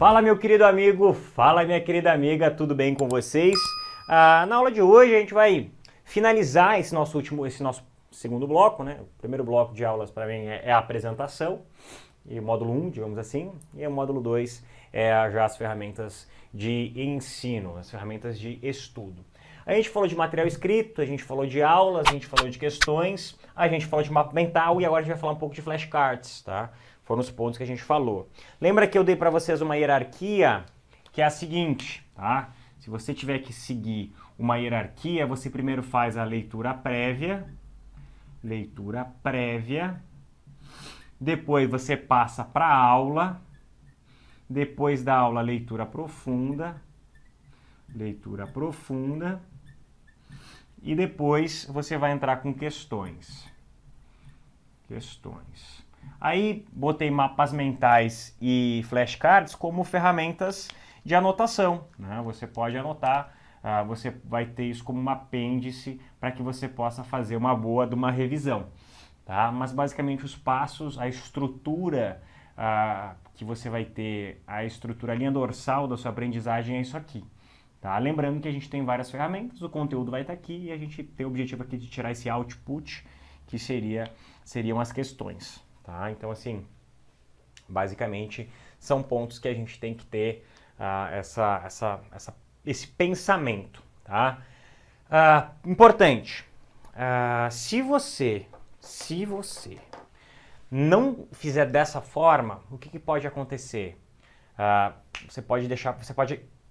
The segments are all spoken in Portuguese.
Fala meu querido amigo, fala minha querida amiga, tudo bem com vocês? Na aula de hoje a gente vai finalizar esse nosso segundo bloco, né? O primeiro bloco de aulas para mim é a apresentação, e o módulo 1, digamos assim, e o módulo 2 é já as ferramentas de ensino, as ferramentas de estudo. A gente falou de material escrito, a gente falou de aulas, a gente falou de questões, a gente falou de mapa mental e agora a gente vai falar um pouco de flashcards, tá? Foram os pontos que a gente falou. Lembra que eu dei para vocês uma hierarquia que é a seguinte, tá? Se você tiver que seguir uma hierarquia, você primeiro faz a leitura prévia, depois você passa para a aula, depois da aula leitura profunda, e depois você vai entrar com questões. Aí botei mapas mentais e flashcards como ferramentas de anotação, né? Você pode anotar, você vai ter isso como um apêndice para que você possa fazer uma boa de uma revisão, tá? Mas basicamente os passos, a estrutura que você vai ter, a estrutura, a linha dorsal da sua aprendizagem é isso aqui. Tá? Lembrando que a gente tem várias ferramentas, o conteúdo vai estar aqui e a gente tem o objetivo aqui de tirar esse output, que seriam as questões. Tá? Então, assim, basicamente são pontos que a gente tem que ter esse pensamento. Tá? Importante, se você não fizer dessa forma, o que pode acontecer? Você pode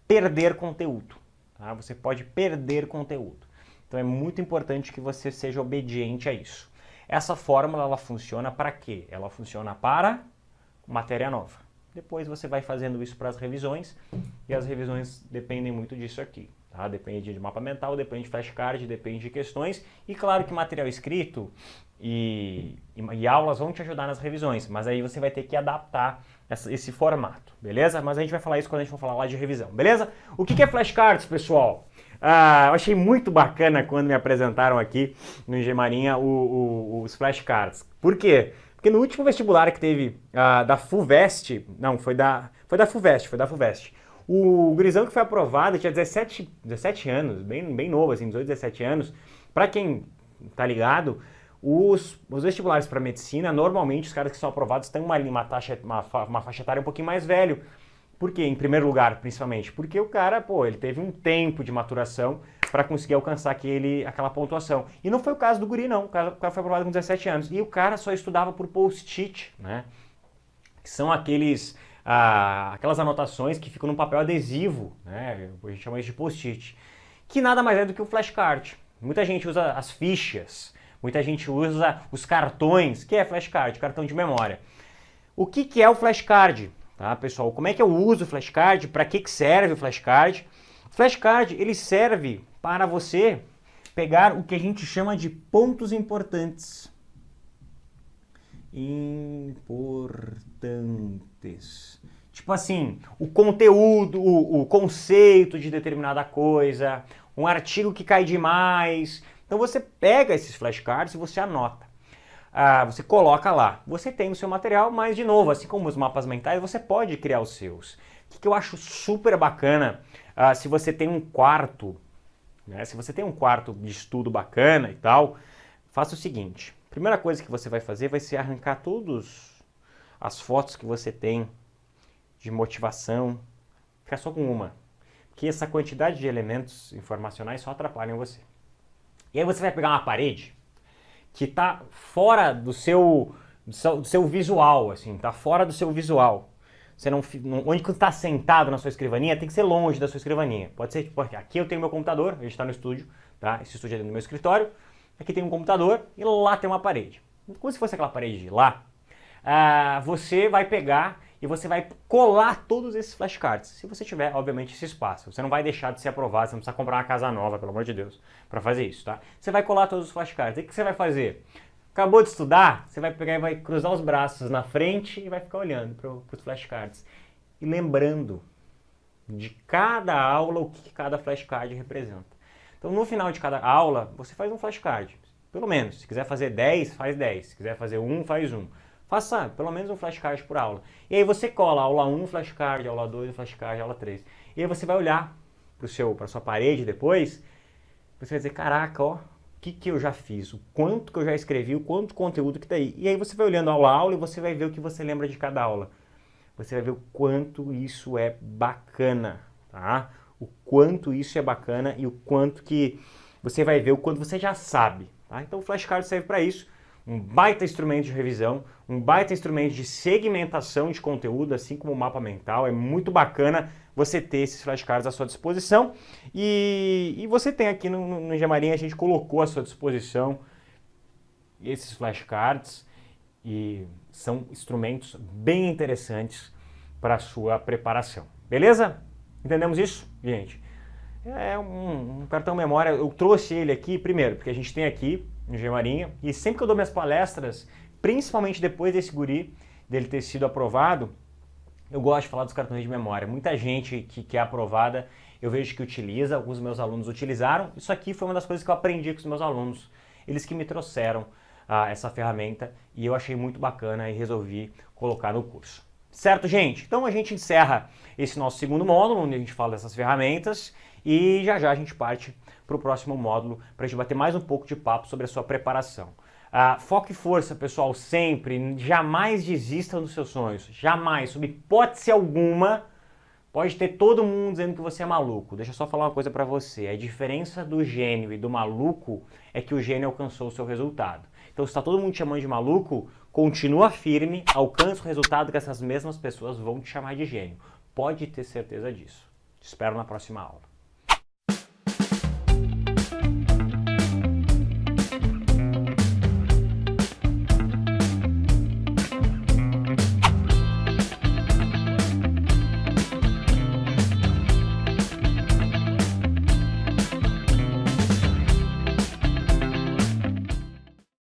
perder conteúdo, tá? Você pode perder conteúdo. Então é muito importante que você seja obediente a isso. Essa fórmula, ela funciona para quê? Ela funciona para matéria nova. Depois você vai fazendo isso para as revisões, e as revisões dependem muito disso aqui, tá? Depende de mapa mental, depende de flashcard, depende de questões, e claro que material escrito e aulas vão te ajudar nas revisões, mas aí você vai ter que adaptar esse formato, beleza? Mas a gente vai falar isso quando a gente for falar lá de revisão, beleza? O que é flashcards, pessoal? Eu achei muito bacana quando me apresentaram aqui no Engemarinha os flashcards. Por quê? Porque no último vestibular que teve da FUVEST, não, foi da FUVEST, o gurizão que foi aprovado tinha 17 anos, bem novo, assim, 18, 17 anos. Pra quem tá ligado, os vestibulares para medicina, normalmente os caras que são aprovados têm uma faixa etária um pouquinho mais velho. Por quê? Em primeiro lugar, principalmente, porque o cara, ele teve um tempo de maturação para conseguir alcançar aquela pontuação. E não foi o caso do guri, não. O cara foi aprovado com 17 anos. E o cara só estudava por post-it, né? Que são aquelas anotações que ficam num papel adesivo, né? A gente chama isso de post-it. Que nada mais é do que o flashcard. Muita gente usa as fichas, muita gente usa os cartões, que é flashcard, cartão de memória. O que é o flashcard? Tá, pessoal? Como é que eu uso o flashcard? Para que serve o flashcard? O flashcard, ele serve para você pegar o que a gente chama de pontos importantes. Tipo assim, o conteúdo, o conceito de determinada coisa, um artigo que cai demais. Então você pega esses flashcards e você anota. Você coloca lá. Você tem o seu material, mas de novo, assim como os mapas mentais, você pode criar os seus. O que eu acho super bacana, se você tem um quarto, né? Se você tem um quarto de estudo bacana e tal, faça o seguinte. A primeira coisa que você vai fazer vai ser arrancar todas as fotos que você tem de motivação. Fica só com uma. Porque essa quantidade de elementos informacionais só atrapalham você. E aí você vai pegar uma parede que está fora do seu visual, assim, está fora do seu visual. Você onde você está sentado na sua escrivaninha, tem que ser longe da sua escrivaninha. Pode ser, tipo, aqui eu tenho meu computador, a gente está no estúdio, tá? Esse estúdio é dentro do meu escritório. Aqui tem um computador e lá tem uma parede. Como se fosse aquela parede de lá, você vai pegar e você vai colar todos esses flashcards. Se você tiver, obviamente, esse espaço. Você não vai deixar de ser aprovado, você não precisa comprar uma casa nova, pelo amor de Deus, para fazer isso, tá? Você vai colar todos os flashcards. E o que você vai fazer? Acabou de estudar, você vai pegar e vai cruzar os braços na frente e vai ficar olhando para os flashcards. E lembrando de cada aula o que cada flashcard representa. Então, no final de cada aula, você faz um flashcard. Pelo menos. Se quiser fazer 10, faz 10. Se quiser fazer um, faz um. Faça pelo menos um flashcard por aula. E aí você cola aula 1 flashcard, aula 2 flashcard, aula 3. E aí você vai olhar para sua parede depois, você vai dizer, caraca, ó, o que eu já fiz, o quanto que eu já escrevi, o quanto conteúdo que tá aí. E aí você vai olhando aula a aula e você vai ver o que você lembra de cada aula. Você vai ver o quanto isso é bacana, tá? O quanto isso é bacana e o quanto que você vai ver, o quanto você já sabe, tá? Então o flashcard serve para isso, um baita instrumento de revisão, um baita instrumento de segmentação de conteúdo, assim como o mapa mental. É muito bacana você ter esses flashcards à sua disposição. E você tem aqui no Gemarinha, a gente colocou à sua disposição esses flashcards e são instrumentos bem interessantes para a sua preparação. Beleza? Entendemos isso, gente? É um cartão memória, eu trouxe ele aqui, primeiro, porque a gente tem aqui no Gemarinha, e sempre que eu dou minhas palestras, principalmente depois desse guri, dele ter sido aprovado, eu gosto de falar dos cartões de memória. Muita gente que é aprovada, eu vejo que utiliza, alguns dos meus alunos utilizaram. Isso aqui foi uma das coisas que eu aprendi com os meus alunos. Eles que me trouxeram essa ferramenta e eu achei muito bacana e resolvi colocar no curso. Certo, gente? Então a gente encerra esse nosso segundo módulo, onde a gente fala dessas ferramentas, e já a gente parte para o próximo módulo para a gente bater mais um pouco de papo sobre a sua preparação. Foco e força, pessoal, sempre, jamais desista dos seus sonhos, jamais, sob hipótese alguma. Pode ter todo mundo dizendo que você é maluco. Deixa eu só falar uma coisa para você. A diferença do gênio e do maluco é que o gênio alcançou o seu resultado. Então, se está todo mundo te chamando de maluco, continua firme, alcança o resultado que essas mesmas pessoas vão te chamar de gênio. Pode ter certeza disso. Te espero na próxima aula.